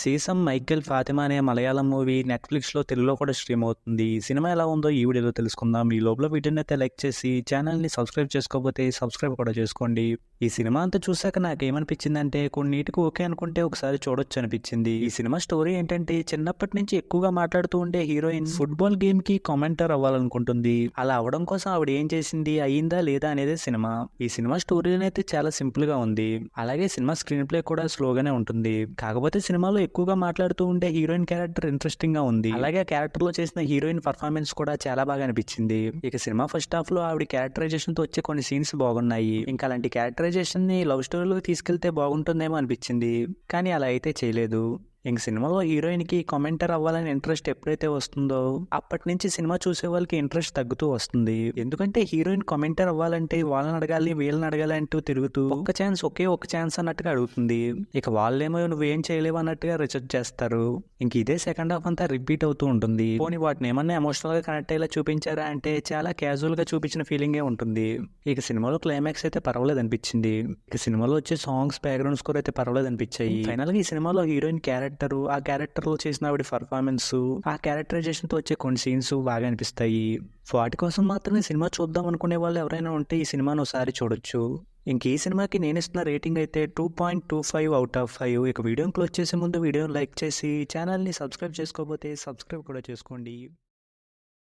'Sesame Michael Fatima' అనే Malayalam movie నెట్‌ఫ్లిక్స్‌లో తెలుగులో కూడా స్ట్రీమ్ అవుతుంది. ఈ సినిమా ఎలా ఉందో ఈ వీడియోలో తెలుసుకుందాం. ఈ లోపల వీడియోని అయితే లైక్ చేసి ఛానల్‌ని సబ్స్క్రైబ్ చేసుకోకపోతే సబ్స్క్రైబ్ కూడా చేసుకోండి. ఈ సినిమా అంతా చూసాక నాకేమనిపించిందంటే కొన్నిటికి ఓకే అనుకుంటే ఒకసారి చూడొచ్చు అనిపించింది. ఈ సినిమా స్టోరీ ఏంటంటే చిన్నప్పటి నుంచి ఎక్కువగా మాట్లాడుతూ ఉండే హీరోయిన్ ఫుట్బాల్ గేమ్‌కి కామెంటర్ అవ్వాలనుకుంటుంది. అలా అవ్వడం కోసం ఆవిడ ఏం చేసింది, అయ్యిందా లేదా అనేదే సినిమా. ఈ సినిమా స్టోరీని అయితే చాలా సింపుల్ గా ఉంది. అలాగే సినిమా స్క్రీన్ ప్లే కూడా స్లోగానే ఉంటుంది. కాకపోతే సినిమాలో ఎక్కువగా మాట్లాడుతూ ఉండే హీరోయిన్ క్యారెక్టర్ ఇంట్రెస్టింగ్ గా ఉంది. అలాగే ఆ క్యారెక్టర్ లో చేసిన హీరోయిన్ పర్ఫార్మెన్స్ కూడా చాలా బాగా అనిపించింది. ఇక సినిమా ఫస్ట్ హాఫ్ లో ఆవిడ క్యారెక్టరైజేషన్ తో వచ్చే కొన్ని సీన్స్ బాగున్నాయి. ఇంకా అలాంటి క్యారెక్టరైజేషన్ ని లవ్ స్టోరీలోకి తీసుకెళ్తే బాగుంటుందేమో అనిపించింది. కానీ అలా అయితే చేయలేదు. ఇంక సినిమాలో హీరోయిన్ కి కామెంటర్ అవ్వాలని ఇంట్రెస్ట్ ఎప్పుడైతే వస్తుందో అప్పటి నుంచి సినిమా చూసే వాళ్ళకి ఇంట్రెస్ట్ తగ్గుతూ వస్తుంది. ఎందుకంటే హీరోయిన్ కామెంటర్ అవ్వాలంటే వాళ్ళని అడగాలి వీళ్ళని అడగాలి అంటూ తిరుగుతూ ఒకే ఒక ఛాన్స్ అన్నట్టుగా అడుగుతుంది. ఇక వాళ్ళేమో నువ్వేం చేయలేవు అన్నట్టుగా రిజెక్ట్ చేస్తారు. ఇంక ఇదే సెకండ్ హాఫ్ అంతా రిపీట్ అవుతూ ఉంటుంది. పోనీ వాటిని ఏమన్నా ఎమోషనల్ గా కనెక్ట్ అయ్యేలా చూపించారా అంటే చాలా క్యాజువల్ గా చూపించిన ఫీలింగే ఉంటుంది. ఇక సినిమాలో క్లైమాక్స్ అయితే పర్వాలేదు అనిపించింది. ఇక సినిమాలో వచ్చే సాంగ్స్ బ్యాక్గ్రౌండ్ స్కోర్ అయితే పర్వాలేదు అనిపించాయి. ఫైనల్ గా ఈ సినిమాలో హీరోయిన్ ఆ క్యారెక్టర్ లో చేసిన ఆవిడ పర్ఫార్మెన్స్, ఆ క్యారెక్టరైజేషన్ తో వచ్చే కొన్ని సీన్స్ బాగా అనిపిస్తాయి. వాటి కోసం మాత్రమే సినిమా చూద్దాం అనుకునే వాళ్ళు ఎవరైనా ఉంటే ఈ సినిమాను ఒకసారి చూడొచ్చు. ఇంక ఈ సినిమాకి నేను ఇస్తున్న రేటింగ్ అయితే 2.25 అవుట్ ఆఫ్ 5. ఇక వీడియోని క్లోజ్ చేసే ముందు వీడియోని లైక్ చేసి ఛానల్ని సబ్స్క్రైబ్ చేసుకోకపోతే సబ్స్క్రైబ్ కూడా చేసుకోండి.